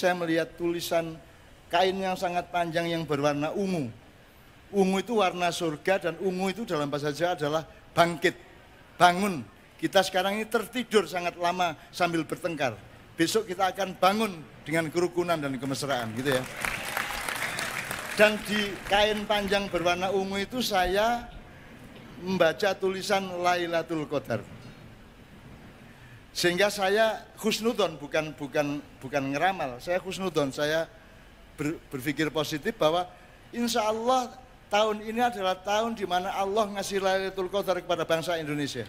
saya melihat tulisan kain yang sangat panjang yang berwarna ungu. Ungu itu warna surga dan ungu itu dalam bahasa Jawa adalah bangkit, bangun. Kita sekarang ini tertidur sangat lama sambil bertengkar. Besok kita akan bangun dengan kerukunan dan kemesraan gitu ya. Dan di kain panjang berwarna ungu itu saya membaca tulisan Lailatul Qadar. Sehingga saya husnudon, bukan ngeramal. Saya husnudon, saya berpikir positif bahwa insya Allah tahun ini adalah tahun di mana Allah ngasih Lailatul Qadar kepada bangsa Indonesia.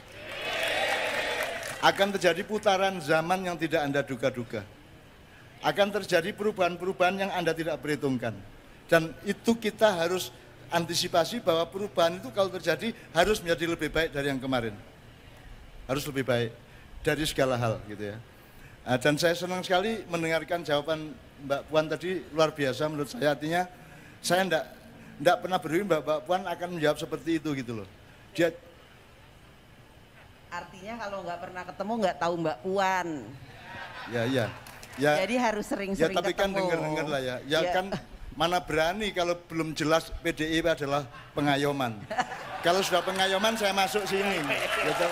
Akan terjadi putaran zaman yang tidak Anda duga-duga. Akan terjadi perubahan-perubahan yang Anda tidak perhitungkan. Dan itu kita harus antisipasi bahwa perubahan itu kalau terjadi harus menjadi lebih baik dari yang kemarin. Harus lebih baik dari segala hal gitu ya. Dan saya senang sekali mendengarkan jawaban Mbak Puan tadi, luar biasa menurut saya. Artinya saya enggak pernah berpikir Mbak Puan akan menjawab seperti itu gitu loh. Dia artinya kalau nggak pernah ketemu nggak tahu Mbak Puan. Ya. Jadi harus sering-sering ketemu. Ya tapi kan denger-denger lah ya. Ya kan mana berani kalau belum jelas PDI adalah pengayoman. Kalau sudah pengayoman saya masuk sini. Gitu.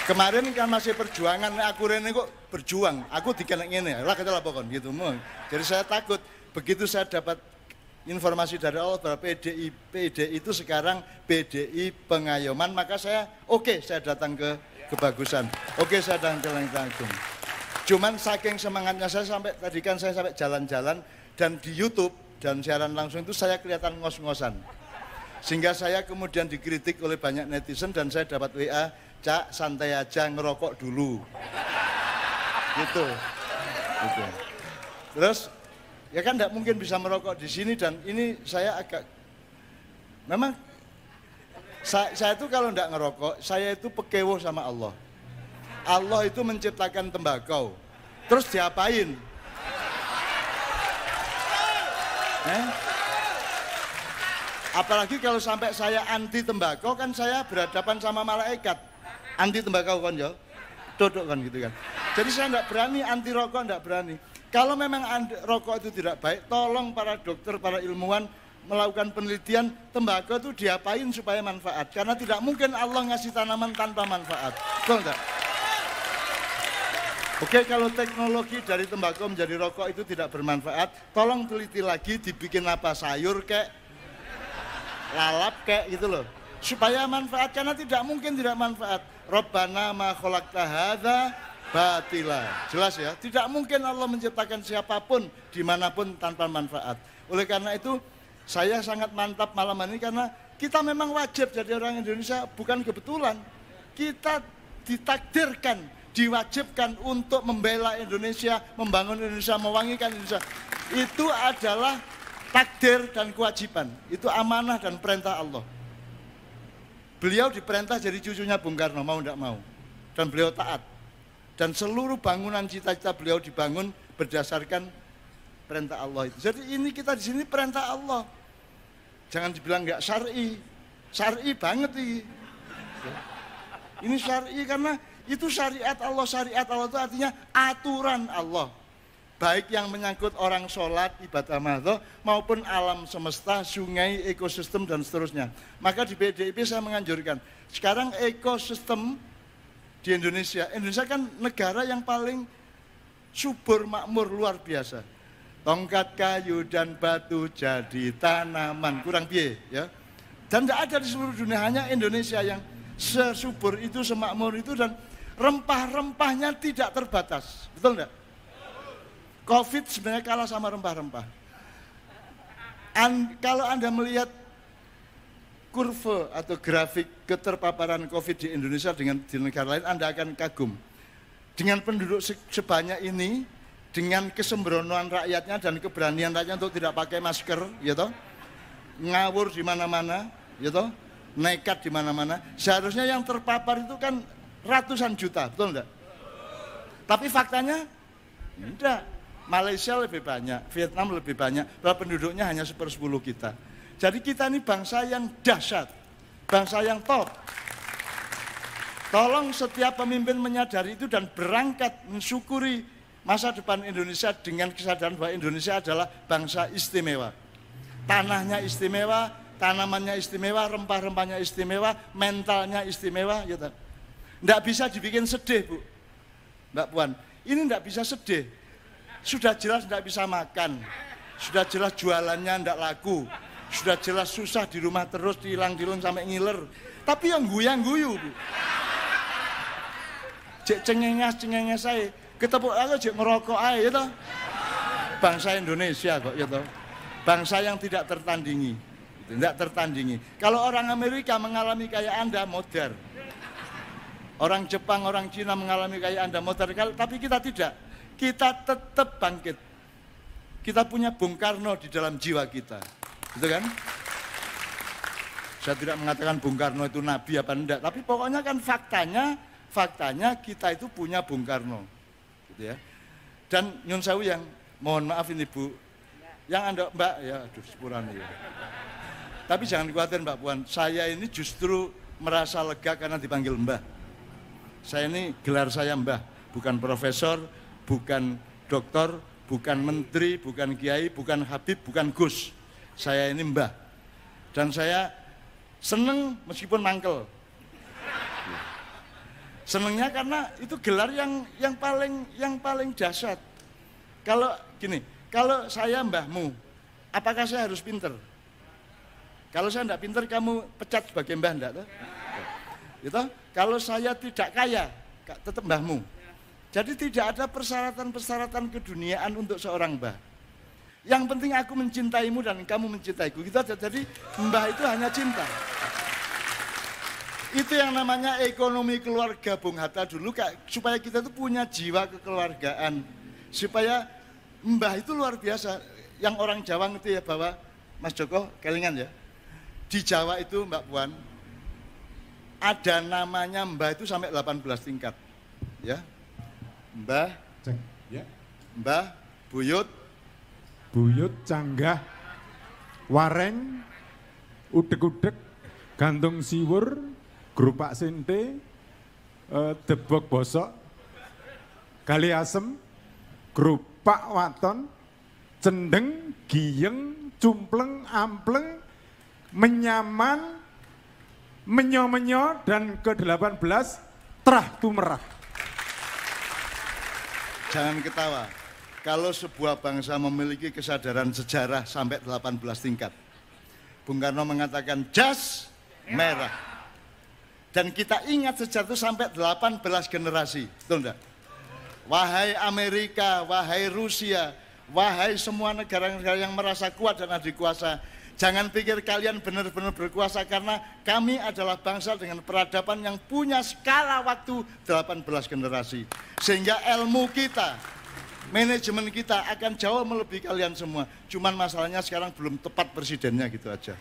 Kemarin kan masih perjuangan, aku rene kok berjuang, aku dikenek ngene, lah kita laporkan gitu. Jadi saya takut, begitu saya dapat informasi dari Allah bahwa PDI itu sekarang PDI pengayoman, maka saya saya datang ke kebagusan, saya datang ke Langit Agung. Cuman saking semangatnya saya sampai jalan-jalan dan di YouTube dan siaran langsung itu saya kelihatan ngos-ngosan. Sehingga saya kemudian dikritik oleh banyak netizen dan saya dapat WA, Cak santai aja ngerokok dulu. Gitu. Terus ya kan tidak mungkin bisa merokok di sini dan ini saya agak memang saya itu kalau tidak ngerokok, saya itu pekewo sama Allah. Allah itu menciptakan tembakau. Terus diapain? Apalagi kalau sampai saya anti tembakau kan saya berhadapan sama malaikat. Anti tembakau kan ya? Duduk kan gitu kan. Jadi saya tidak berani anti rokok, tidak berani. Kalau memang rokok itu tidak baik, tolong para dokter, para ilmuwan melakukan penelitian tembakau itu diapain supaya manfaat. Karena tidak mungkin Allah ngasih tanaman tanpa manfaat. Betul enggak? Oke, kalau teknologi dari tembakau menjadi rokok itu tidak bermanfaat, tolong teliti lagi, dibikin apa, sayur kek, lalap kek gitu loh. Supaya manfaat, karena tidak mungkin tidak manfaat. Rabbana ma khalaqta hadza batila. Jelas ya, tidak mungkin Allah menciptakan siapapun, dimanapun tanpa manfaat. Oleh karena itu, saya sangat mantap malam ini karena kita memang wajib jadi orang Indonesia, bukan kebetulan. Kita ditakdirkan, diwajibkan untuk membela Indonesia, membangun Indonesia, mewangikan Indonesia. Itu adalah takdir dan kewajiban. Itu amanah dan perintah Allah. Beliau diperintah jadi cucunya Bung Karno, mau tidak mau. Dan beliau taat. Dan seluruh bangunan cita-cita beliau dibangun berdasarkan perintah Allah itu. Jadi ini kita di sini perintah Allah. Jangan dibilang nggak syar'i. Syar'i banget ini. Ini syar'i karena itu syariat Allah itu artinya aturan Allah. Baik yang menyangkut orang sholat, ibadah mahdoh, maupun alam semesta, sungai, ekosistem, dan seterusnya. Maka di PDIP saya menganjurkan, sekarang ekosistem di Indonesia kan negara yang paling subur, makmur, luar biasa. Tongkat kayu dan batu jadi tanaman, kurang piye ya. Dan tidak ada di seluruh dunia, hanya Indonesia yang sesubur itu, semakmur itu, dan rempah-rempahnya tidak terbatas. Betul enggak? Covid sebenarnya kalah sama rempah-rempah. Kalau Anda melihat kurva atau grafik keterpaparan Covid di Indonesia dengan di negara lain, Anda akan kagum. Dengan penduduk sebanyak ini, dengan kesembronoan rakyatnya dan keberanian rakyatnya untuk tidak pakai masker, ya toh, ngawur di mana-mana, ya toh, nekat di mana-mana. Seharusnya yang terpapar itu kan ratusan juta, betul enggak? Tapi faktanya enggak. Malaysia lebih banyak, Vietnam lebih banyak, bahwa penduduknya hanya 1/10 kita. Jadi kita ini bangsa yang dahsyat, bangsa yang top. Tolong setiap pemimpin menyadari itu dan berangkat mensyukuri masa depan Indonesia dengan kesadaran bahwa Indonesia adalah bangsa istimewa. Tanahnya istimewa, tanamannya istimewa, rempah-rempahnya istimewa, mentalnya istimewa, gitu. Nggak bisa dibikin sedih, Bu. Mbak Puan, ini nggak bisa sedih. Sudah jelas nggak bisa makan, sudah jelas jualannya nggak laku, sudah jelas susah di rumah terus, dihilang-dilung sampai ngiler. Tapi yang guyang-guyu, Bu. Cek cengenges saya, ketepuk aku cek ngerokok aja, gitu. Bangsa Indonesia kok, gitu. Bangsa yang tidak tertandingi, tidak tertandingi. Kalau orang Amerika mengalami kayak Anda, modern. Orang Jepang, orang Cina mengalami kayak Anda, modern. Tapi kita tidak. Kita tetap bangkit. Kita punya Bung Karno di dalam jiwa kita. Gitu kan? Saya tidak mengatakan Bung Karno itu nabi apa enggak, tapi pokoknya kan faktanya kita itu punya Bung Karno. Gitu ya. Dan nyun sewu yang mohon maaf ini Bu, yang Anda Mbak, ya aduh sepurane ya. Tapi jangan khawatir Mbak Puan, saya ini justru merasa lega karena dipanggil Mbah. Saya ini gelar saya Mbah, bukan profesor, bukan doktor, bukan menteri, bukan kiai, bukan habib, bukan gus. Saya ini Mbah. Dan saya seneng meskipun mangkel. Senengnya karena itu gelar yang paling dahsyat. Kalau gini, kalau saya mbahmu, apakah saya harus pinter? Kalau saya tidak pinter, kamu pecat sebagai mbah enggak? Gitu? Kalau saya tidak kaya, tetap mbahmu. Jadi tidak ada persyaratan-persyaratan keduniaan untuk seorang mbah. Yang penting aku mencintaimu dan kamu mencintaiku. Gitu aja. Jadi mbah itu hanya cinta. Itu yang namanya ekonomi keluarga Bung Hatta dulu, supaya kita itu punya jiwa kekeluargaan. Supaya mbah itu luar biasa. Yang orang Jawa itu ya, bahwa Mas Joko kelingan ya. Di Jawa itu Mbak Puan, ada namanya mbah itu sampai 18 tingkat. Ya. Mbah, Cek, ya. Mbah, Buyut, Canggah, Wareng, Udek-udek, Gantung Siwur, Grupak Sente, Debok Bosok, Kali Asem, Grupak Waton, Cendeng, Giyeng, Cumpleng, Ampleng, Menyaman, Menyo-menyo, dan ke-18 Terah Tumerah. jangan ketawa. Kalau sebuah bangsa memiliki kesadaran sejarah sampai 18 tingkat. Bung Karno mengatakan jas merah. Dan kita ingat sejarah itu sampai 18 generasi. Betul enggak? Wahai Amerika, wahai Rusia, wahai semua negara-negara yang merasa kuat dan adikuasa, jangan pikir kalian benar-benar berkuasa, karena kami adalah bangsa dengan peradaban yang punya skala waktu 18 generasi. Sehingga ilmu kita, manajemen kita akan jauh melebihi kalian semua. Cuman masalahnya sekarang belum tepat presidennya, gitu aja.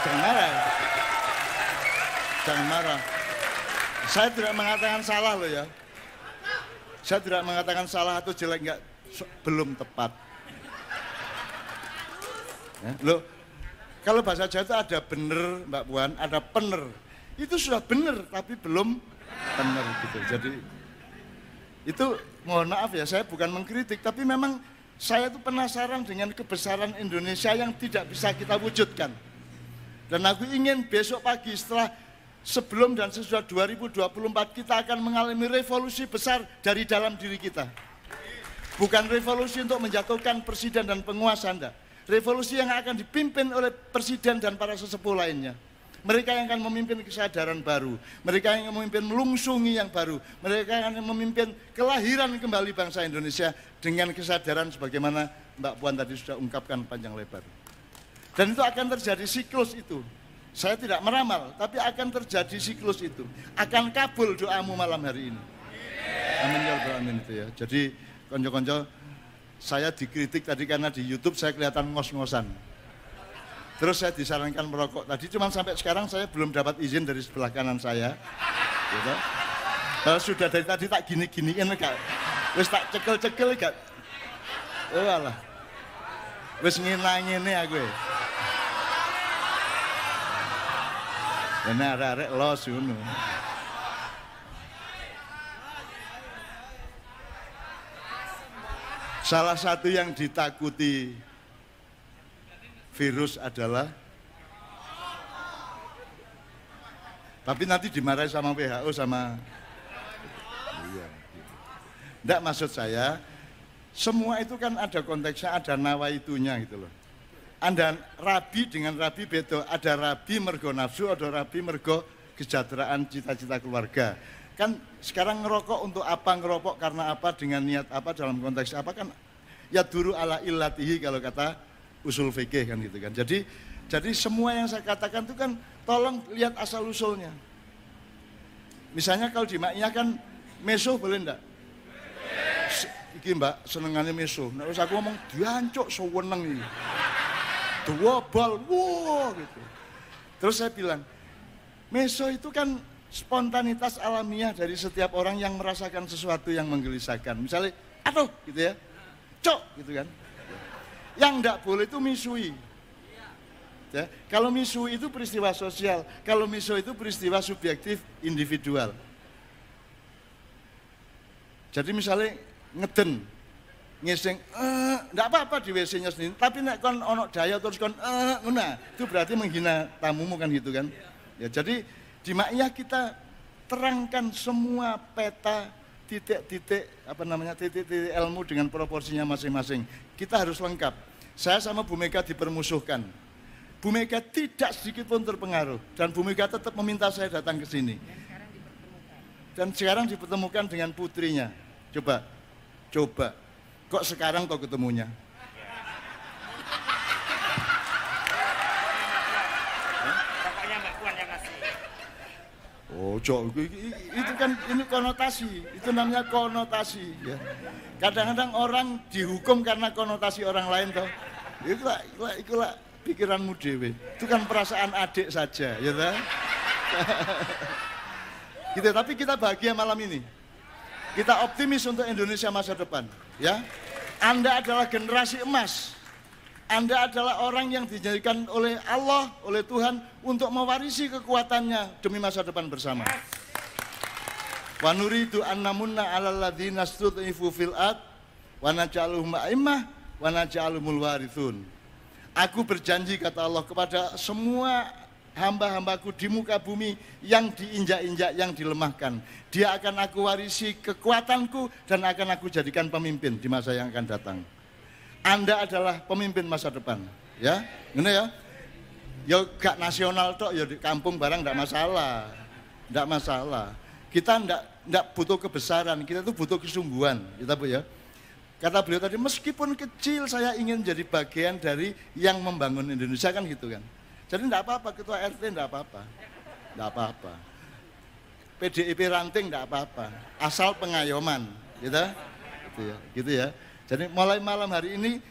Jangan marah. Jangan marah. Saya tidak mengatakan salah loh ya. Saya tidak mengatakan salah atau jelek, enggak, belum tepat. Ya, loh, kalau bahasa Jawa itu ada bener Mbak Puan, ada pener. Itu sudah bener tapi belum bener gitu. Jadi itu mohon maaf ya, saya bukan mengkritik, tapi memang saya itu penasaran dengan kebesaran Indonesia yang tidak bisa kita wujudkan. Dan aku ingin besok pagi sebelum dan sesudah 2024 kita akan mengalami revolusi besar dari dalam diri kita. Bukan revolusi untuk menjatuhkan presiden dan penguasa, enggak. Revolusi yang akan dipimpin oleh presiden dan para sesepuh lainnya. Mereka yang akan memimpin kesadaran baru. Mereka yang akan memimpin melungsungi yang baru. Mereka yang akan memimpin kelahiran kembali bangsa Indonesia dengan kesadaran sebagaimana Mbak Puan tadi sudah ungkapkan panjang lebar. Dan itu akan terjadi siklus itu. Saya tidak meramal, tapi akan terjadi siklus itu. Akan kabul doamu malam hari ini. Amin ya rabbal alamin itu ya. Jadi konco-konco, saya dikritik tadi karena di YouTube saya kelihatan ngos-ngosan. Terus saya disarankan merokok. Tadi cuma sampai sekarang saya belum dapat izin dari sebelah kanan saya. Gitu. Sudah dari tadi tak gini-giniin enggak. Wis tak cekel-cekel enggak. Oh alah. Wis ngene aku. Ini arek-arek los ngono. Salah satu yang ditakuti virus adalah, tapi nanti dimarahi sama WHO sama, enggak, maksud saya, semua itu kan ada konteksnya, ada nawaitunya gitu loh. Anda rabi dengan rabi beda, ada rabi mergo nafsu, ada rabi mergo kesejahteraan cita-cita keluarga. Kan sekarang ngerokok untuk apa, ngerokok karena apa, dengan niat apa, dalam konteks apa, kan ya duru ala illatihi kalau kata usul fikih kan gitu kan. Jadi semua yang saya katakan itu kan tolong lihat asal usulnya. Misalnya kalau di maknya kan meso boleh enggak? Iki mbak senengannya meso. Nah terus aku ngomong diancuk seweneng ini. Dua bal, wow gitu. Terus saya bilang, meso itu kan spontanitas alamiah dari setiap orang yang merasakan sesuatu yang menggelisahkan. Misalnya, aduh gitu ya, cok gitu kan. Yang enggak boleh itu misui. Ya, kalau misui itu peristiwa sosial, kalau miso itu peristiwa subjektif individual. Jadi misalnya ngeden, ngising, enggak apa-apa di WC-nya sendiri, tapi nek kon ono daya terus kon ngono, itu berarti menghina tamumu kan gitu kan. Ya, jadi di maknya kita terangkan semua peta titik-titik titik-titik ilmu dengan proporsinya masing-masing. Kita harus lengkap. Saya sama Bu Mega dipermusuhkan. Bu Mega tidak sedikit pun terpengaruh dan Bu Mega tetap meminta saya datang ke sini. Dan sekarang dipertemukan dengan putrinya. Coba. Kok sekarang kok ketemunya? Oh, itu kan ini konotasi, itu namanya konotasi ya. Kadang-kadang orang dihukum karena konotasi orang lain toh. Itulah pikiranmu dewe. Itu kan perasaan adik saja, ya toh. Gitu, tapi kita bahagia malam ini. Kita optimis untuk Indonesia masa depan, ya. Anda adalah generasi emas. Anda adalah orang yang dijadikan oleh Allah, oleh Tuhan untuk mewarisi kekuatannya demi masa depan bersama. Wa nuridu an namunna 'alal ladzina stud'ifu fil ard wa naj'aluhum a'immah wa naj'aluhumul warithun. Aku berjanji kata Allah kepada semua hamba-hambaku di muka bumi yang diinjak-injak, yang dilemahkan. Dia akan aku warisi kekuatanku dan akan aku jadikan pemimpin di masa yang akan datang. Anda adalah pemimpin masa depan, ya, ini ya. Ya gak nasional tok, ya di kampung barang ndak masalah. Kita ndak butuh kebesaran, kita tuh butuh kesungguhan, kita Bu ya. Kata beliau tadi, meskipun kecil saya ingin jadi bagian dari yang membangun Indonesia kan gitu kan. Jadi ndak apa-apa ketua RT ndak apa-apa. PDIP ranting ndak apa-apa, asal pengayoman, gitu ya. Jadi mulai malam hari ini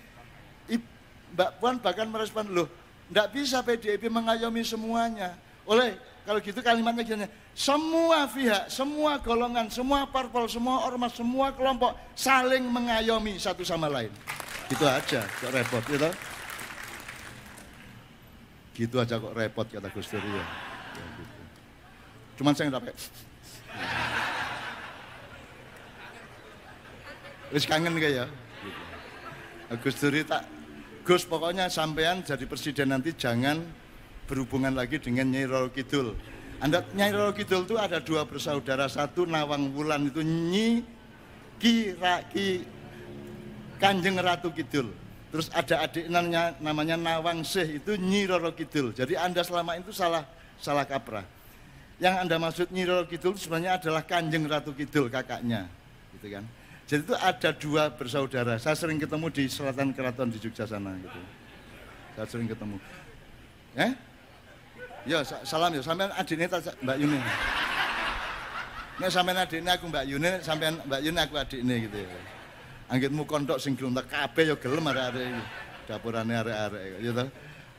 Mbak Puan bahkan merespon, loh enggak bisa PDIP mengayomi semuanya. Kalau gitu kalimatnya gini, semua pihak, semua golongan, semua parpol, semua ormas, semua kelompok saling mengayomi satu sama lain. Gitu aja, kok repot gitu. Gitu aja kok repot kata Gus Dur ya. Gitu. Cuman saya enggak pakai. Wis kangen kayak ya. Gus Dur Gus pokoknya sampean jadi presiden nanti jangan berhubungan lagi dengan Nyai Roro Kidul. Nyai Roro Kidul itu ada dua bersaudara, satu Nawang Wulan itu Nyi Kanjeng Ratu Kidul. Terus ada adiknya namanya Nawang Sih itu Nyi Roro Kidul. Jadi Anda selama itu salah kaprah. Yang Anda maksud Nyi Roro Kidul sebenarnya adalah Kanjeng Ratu Kidul kakaknya, gitu kan. Jadi itu ada dua bersaudara. Saya sering ketemu di Selatan Keraton di Jogja sana gitu. Saya sering ketemu. Ya, salam ya. Sampean adiknya Mbak Yuni. Nek sampean adiknya aku Mbak Yuni, sampean Mbak Yuni aku adiknya gitu ya. Anggitmu kontok sing gelem kabeh ya gelem arek-arek iki. Dapurane arek-arek gitu.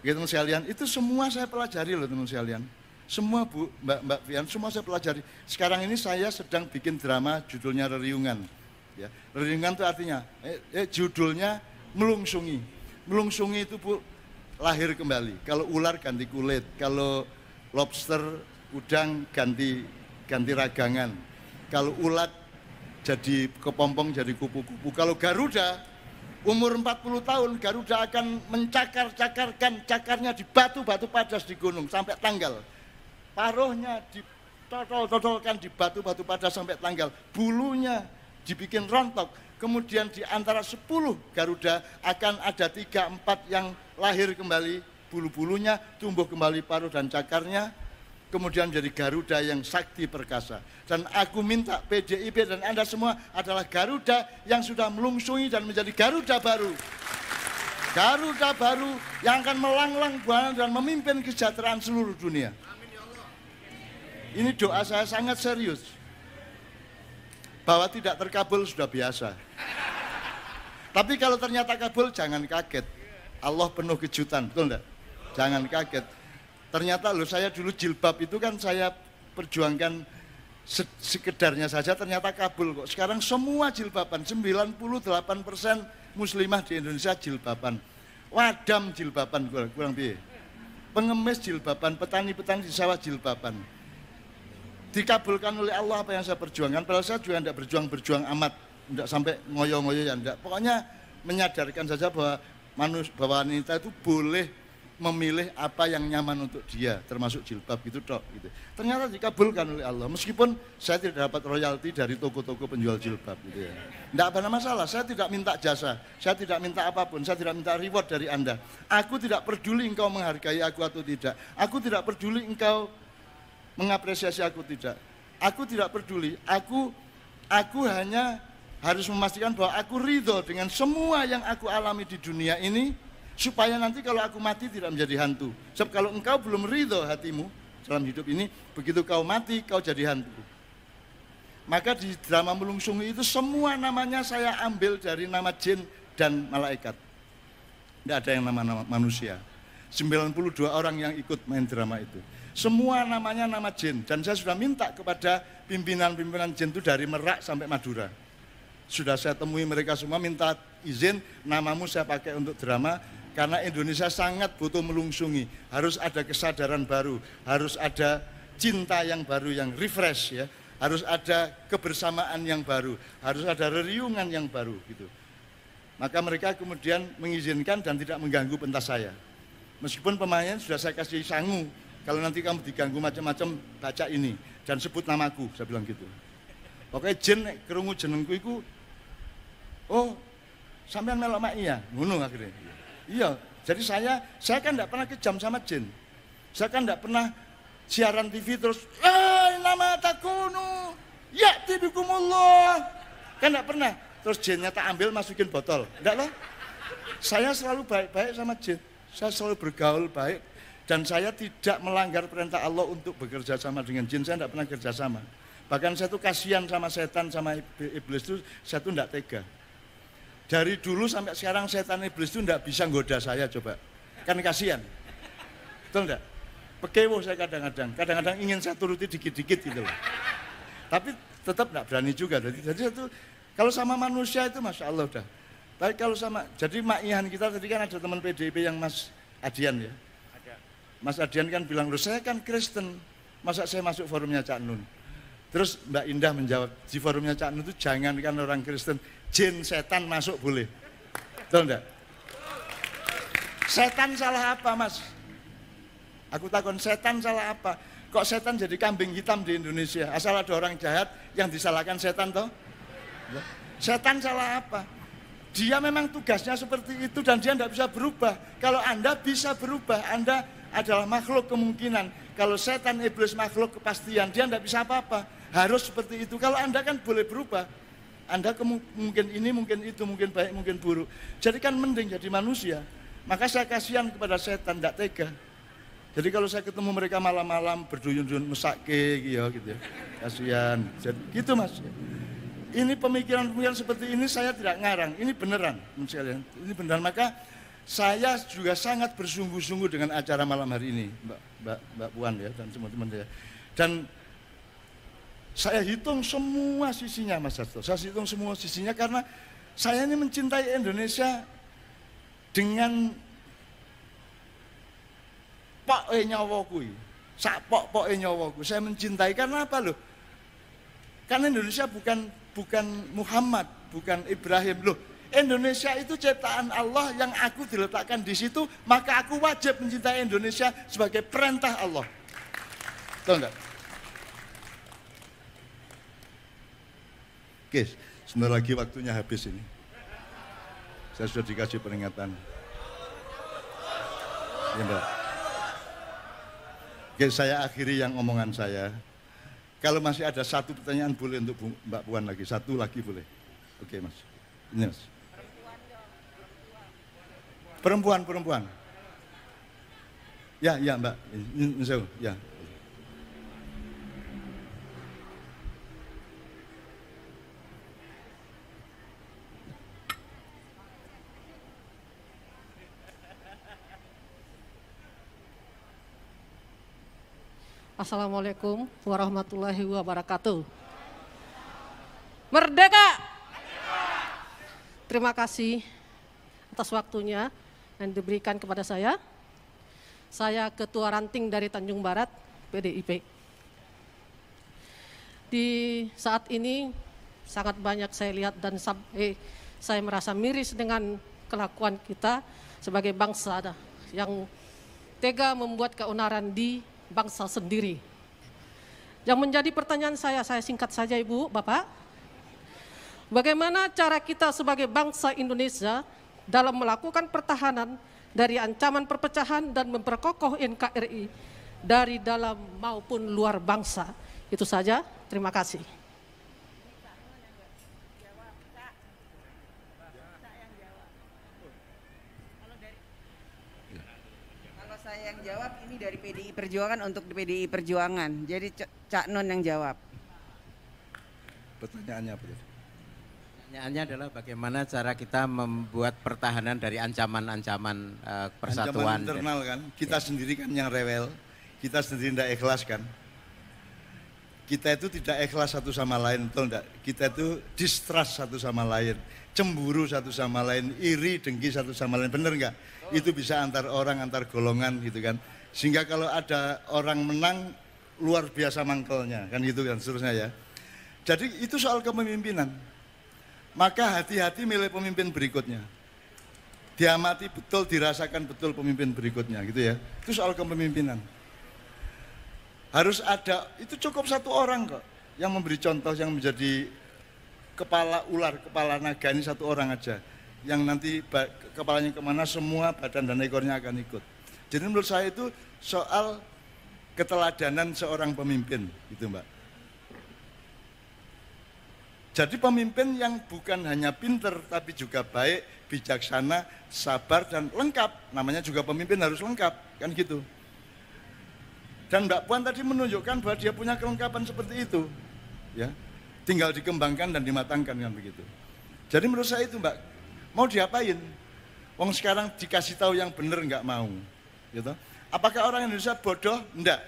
Gitu sekalian, itu semua saya pelajari loh teman sekalian. Semua Bu, Mbak Fian, semua saya pelajari. Sekarang ini saya sedang bikin drama judulnya Reriungan. Ya, reringan itu artinya judulnya melungsungi. Melungsungi itu Bu lahir kembali. Kalau ular ganti kulit, kalau lobster, udang ganti ragangan. Kalau ulat jadi kepompong jadi kupu-kupu. Kalau Garuda Umur 40 tahun Garuda akan mencakar-cakarkan cakarnya di batu-batu padas di gunung sampai tanggal. Paruhnya ditotol-totolkan di batu-batu padas sampai tanggal. Bulunya dibikin rontok. Kemudian di antara 10 Garuda akan ada 3-4 yang lahir kembali, bulu-bulunya tumbuh kembali paruh dan cakarnya, kemudian jadi Garuda yang sakti perkasa. Dan aku minta PDIP dan Anda semua adalah Garuda yang sudah melungsungi dan menjadi Garuda baru. Garuda baru yang akan melanglang buana dan memimpin kesejahteraan seluruh dunia. Ini doa saya sangat serius. Bahwa tidak terkabul sudah biasa. Tapi kalau ternyata kabul, jangan kaget. Allah penuh kejutan, betul enggak? Jangan kaget. Ternyata loh, saya dulu jilbab itu kan saya perjuangkan sekedarnya saja, ternyata kabul kok. Sekarang semua jilbaban, 98% muslimah di Indonesia jilbaban. Wadam jilbaban, kurang lebih. Pengemis jilbaban, petani-petani di sawah jilbaban. Dikabulkan oleh Allah apa yang saya perjuangkan, padahal saya juga tidak berjuang amat, tidak sampai ngoyo-ngoyo ya tidak. Pokoknya menyadarkan saja bahwa wanita itu boleh memilih apa yang nyaman untuk dia, termasuk jilbab gitu tok gitu. Ternyata dikabulkan oleh Allah, meskipun saya tidak dapat royalti dari toko-toko penjual jilbab gitu ya. Tidak ada masalah, saya tidak minta jasa, saya tidak minta apapun, saya tidak minta reward dari Anda. Aku tidak peduli engkau menghargai aku atau tidak. Aku tidak peduli engkau mengapresiasi aku, tidak. Aku tidak peduli. Aku hanya harus memastikan bahwa aku ridho dengan semua yang aku alami di dunia ini, supaya nanti kalau aku mati tidak menjadi hantu. Sebab kalau engkau belum ridho hatimu dalam hidup ini, begitu kau mati kau jadi hantu. Maka di drama Melungsungi itu semua namanya saya ambil dari nama jin dan malaikat. Tidak ada yang nama manusia. 92 orang yang ikut main drama itu. Semua namanya nama jin, dan saya sudah minta kepada pimpinan-pimpinan jin itu dari Merak sampai Madura. Sudah saya temui mereka semua, minta izin namamu saya pakai untuk drama, karena Indonesia sangat butuh melungsungi. Harus ada kesadaran baru, harus ada cinta yang baru, yang refresh ya. Harus ada kebersamaan yang baru, harus ada reriungan yang baru gitu. Maka mereka kemudian mengizinkan dan tidak mengganggu pentas saya. Meskipun pemainnya sudah saya kasih sangu, kalau nanti kamu diganggu macam-macam, baca ini dan sebut namaku, saya bilang gitu. Pokoknya jin kerungu jenengku itu, oh sampean melok mak iya, ngono akhirnya. Iya, jadi saya kan tidak pernah kejam sama jin. Saya kan tidak pernah siaran TV terus, nama takunu, ya tibikumullah. Kan tidak pernah. Terus jinnya tak ambil masukin botol, tidak lah. Saya selalu baik-baik sama jin. Saya selalu bergaul baik. Dan saya tidak melanggar perintah Allah untuk bekerja sama dengan jin, saya tidak pernah kerja sama. Bahkan saya tuh kasihan sama setan, sama iblis itu, saya tuh tidak tega. Dari dulu sampai sekarang setan iblis itu tidak bisa nggoda saya, coba. Kan kasihan. Betul enggak? Pekewo saya kadang-kadang ingin saya turuti dikit-dikit gitu loh. Tapi tetap tidak berani juga. Jadi saya tuh, kalau sama manusia itu Masya Allah udah. Tapi kalau sama, jadi makihan kita tadi kan ada teman PDIP yang Mas Adian ya. Mas Adian kan bilang, loh saya kan Kristen, masa saya masuk forumnya Cak Nun? Terus Mbak Indah menjawab, di forumnya Cak Nun itu jangankan orang Kristen, jin setan masuk boleh. Betul enggak? Setan salah apa Mas? Aku takut setan salah apa? Kok setan jadi kambing hitam di Indonesia? Asal ada orang jahat yang disalahkan setan toh? Setan salah apa? Dia memang tugasnya seperti itu dan dia tidak bisa berubah. Kalau Anda bisa berubah, Anda adalah makhluk kemungkinan. Kalau setan iblis makhluk kepastian, dia tidak bisa apa-apa. Harus seperti itu. Kalau Anda kan boleh berubah. Anda mungkin ini, mungkin itu, mungkin baik, mungkin buruk. Jadi kan mending jadi manusia. Maka saya kasihan kepada setan, tidak tega. Jadi kalau saya ketemu mereka malam-malam berduyun-duyun mesake gitu ya. Kasihan. Jadi gitu Mas. Ini pemikiran-pemikiran seperti ini saya tidak ngarang. Ini beneran, ini beneran. Maka saya juga sangat bersungguh-sungguh dengan acara malam hari ini, Mbak Puan ya, dan teman-teman saya. Dan saya hitung semua sisinya, Mas Hasto. Saya hitung semua sisinya karena saya ini mencintai Indonesia dengan poke nyawaku, sak poke nyawaku. Saya mencintai karena apa loh? Karena Indonesia bukan Muhammad, bukan Ibrahim loh. Indonesia itu ciptaan Allah yang aku diletakkan di situ, maka aku wajib mencintai Indonesia sebagai perintah Allah. Tahu enggak? Oke, sebentar lagi waktunya habis ini. Saya sudah dikasih peringatan. Ya, Mbak. Oke, saya akhiri yang omongan saya. Kalau masih ada satu pertanyaan boleh untuk Mbak Puan lagi. Satu lagi boleh. Oke, Mas. Ini, Mas. Perempuan. Ya, Mbak. Ya. Assalamualaikum warahmatullahi wabarakatuh. Merdeka! Terima kasih atas waktunya yang diberikan kepada saya. Saya Ketua Ranting dari Tanjung Barat, PDIP. Di saat ini sangat banyak saya lihat dan saya merasa miris dengan kelakuan kita sebagai bangsa yang tega membuat keonaran di bangsa sendiri. Yang menjadi pertanyaan saya singkat saja Ibu, Bapak. Bagaimana cara kita sebagai bangsa Indonesia dalam melakukan pertahanan dari ancaman perpecahan dan memperkokoh NKRI dari dalam maupun luar bangsa? Itu saja, terima kasih. Saya yang jawab ini dari PDI Perjuangan untuk PDI Perjuangan. Jadi Cak Non yang jawab. Pertanyaannya apa? Pertanyaannya adalah bagaimana cara kita membuat pertahanan dari ancaman-ancaman persatuan. Ancaman internal kan, kita sendiri kan yang rewel, kita sendiri tidak ikhlas kan. Kita itu tidak ikhlas satu sama lain, betul enggak? Kita itu distrust satu sama lain, cemburu satu sama lain, iri, dengki satu sama lain, bener enggak? Itu bisa antar orang, antar golongan gitu kan. Sehingga kalau ada orang menang, luar biasa mangkelnya, kan gitu kan seterusnya ya. Jadi itu soal kepemimpinan. Maka hati-hati milih pemimpin berikutnya. Diamati betul, dirasakan betul pemimpin berikutnya gitu ya. Itu soal kepemimpinan. Harus ada, itu cukup satu orang kok yang memberi contoh, yang menjadi kepala ular, kepala naga ini satu orang aja. Yang nanti kepalanya kemana semua badan dan ekornya akan ikut. Jadi menurut saya itu soal keteladanan seorang pemimpin gitu Mbak. Jadi pemimpin yang bukan hanya pinter tapi juga baik, bijaksana, sabar dan lengkap. Namanya juga pemimpin harus lengkap, kan gitu. Dan Mbak Puan tadi menunjukkan bahwa dia punya kelengkapan seperti itu. Ya. Tinggal dikembangkan dan dimatangkan kan begitu. Jadi menurut saya itu Mbak, mau diapain? Wong sekarang dikasih tahu yang benar nggak mau. Gitu. Apakah orang Indonesia bodoh? Enggak.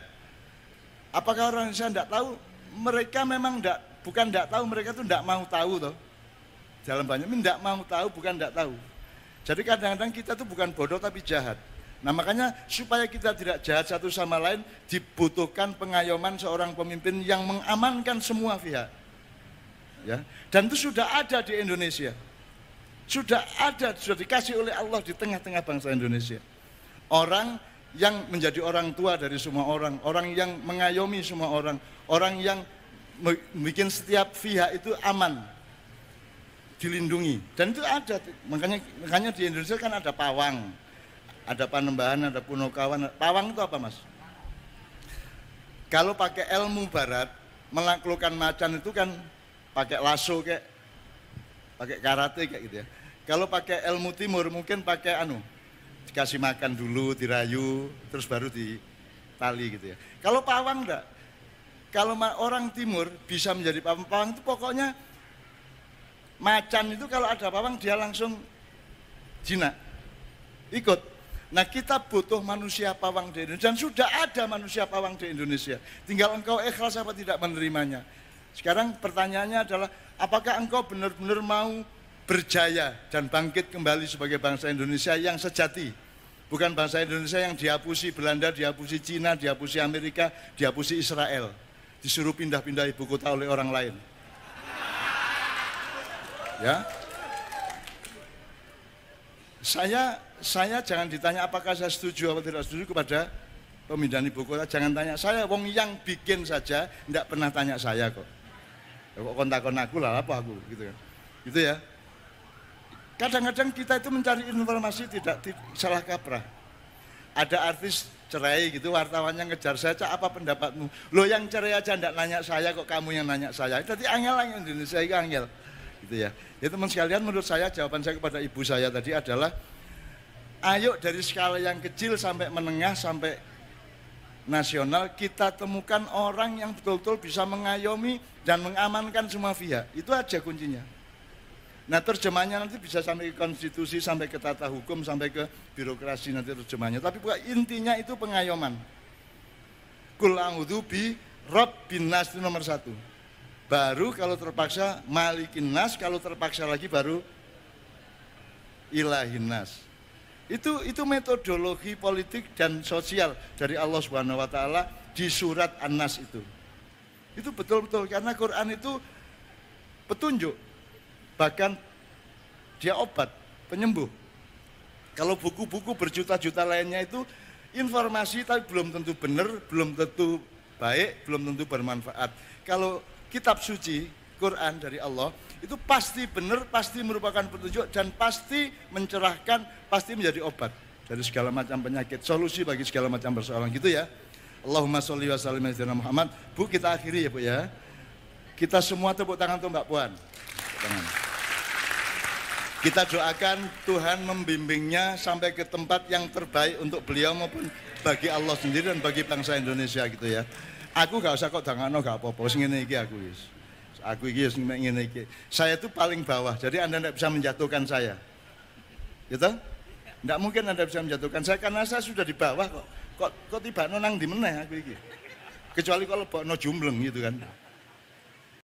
Apakah orang Indonesia enggak tahu? Mereka memang enggak, bukan enggak tahu, mereka tuh enggak mau tahu toh. Dalam banyak ini enggak mau tahu, bukan enggak tahu. Jadi kadang-kadang kita tuh bukan bodoh tapi jahat. Nah makanya supaya kita tidak jahat satu sama lain, dibutuhkan pengayoman seorang pemimpin yang mengamankan semua pihak. Ya. Dan itu sudah ada di Indonesia. Sudah ada, sudah dikasih oleh Allah di tengah-tengah bangsa Indonesia. Orang yang menjadi orang tua dari semua orang, orang yang mengayomi semua orang yang bikin setiap pihak itu aman, dilindungi. Dan itu ada, makanya di Indonesia kan ada pawang, ada Panembahan, ada Punokawan. Pawang itu apa Mas? Kalau pakai ilmu barat, menaklukkan macan itu kan pakai lasso kayak, pakai karate kayak gitu ya. Kalau pakai ilmu timur mungkin pakai dikasih makan dulu, dirayu, terus baru ditali gitu ya. Kalau pawang enggak. Kalau orang timur bisa menjadi pawang itu pokoknya macan itu kalau ada pawang dia langsung jinak, ikut. Nah kita butuh manusia pawang di Indonesia dan sudah ada manusia pawang di Indonesia. Tinggal engkau ikhlas apa tidak menerimanya. Sekarang pertanyaannya adalah apakah engkau benar-benar mau berjaya dan bangkit kembali sebagai bangsa Indonesia yang sejati. Bukan bangsa Indonesia yang dihapusi Belanda, dihapusi Cina, dihapusi Amerika, dihapusi Israel. Disuruh pindah-pindah ibu kota oleh orang lain. Ya. Saya jangan ditanya apakah saya setuju atau tidak setuju kepada pemindahan ibu kota, jangan tanya saya, wong yang bikin saja tidak pernah tanya saya kok. Ya, kok kontakon aku lah apa aku gitu kan. Gitu ya. Kadang-kadang kita itu mencari informasi tidak salah kaprah. Ada artis cerai gitu, wartawannya ngejar saya, Cak, apa pendapatmu? Lo yang cerai aja tidak nanya saya, kok kamu yang nanya saya. Jadi angel Indonesia itu angel. Gitu ya. Ya teman sekalian, menurut saya jawaban saya kepada ibu saya tadi adalah ayo dari skala yang kecil sampai menengah sampai nasional kita temukan orang yang betul-betul bisa mengayomi dan mengamankan semua pihak. Itu aja kuncinya. Nah terjemahnya nanti bisa sampai ke konstitusi, sampai ke tata hukum, sampai ke birokrasi nanti terjemahnya. Tapi intinya itu pengayoman. Kul a'udzu bi rabbin nas itu nomor 1. Baru kalau terpaksa malikin nas, kalau terpaksa lagi baru ilahin nas. Itu metodologi politik dan sosial dari Allah Subhanahu wa taala di surat An-Nas itu. Itu betul-betul karena Quran itu petunjuk. Bahkan dia obat, penyembuh. Kalau buku-buku berjuta-juta lainnya itu informasi tapi belum tentu benar, belum tentu baik, belum tentu bermanfaat. Kalau kitab suci Quran dari Allah itu pasti benar, pasti merupakan petunjuk dan pasti mencerahkan, pasti menjadi obat dari segala macam penyakit, solusi bagi segala macam persoalan gitu ya. Allahumma sholli wa sallim ala sayyidina Muhammad. Bu, kita akhiri ya Bu ya. Kita semua tepuk tangan untuk Mbak Puan. Kita doakan Tuhan membimbingnya sampai ke tempat yang terbaik untuk beliau maupun bagi Allah sendiri dan bagi bangsa Indonesia gitu ya. Aku gak usah kok dangano gak apa-apa, wis ngene iki aku wis. Aku iki wis ngene iki. Saya itu paling bawah, jadi Anda tidak bisa menjatuhkan saya. Gitu? Tidak mungkin Anda bisa menjatuhkan saya karena saya sudah di bawah kok. Kok tiba nang di meneh aku iki. Kecuali kalau bawa no jumbleng gitu kan.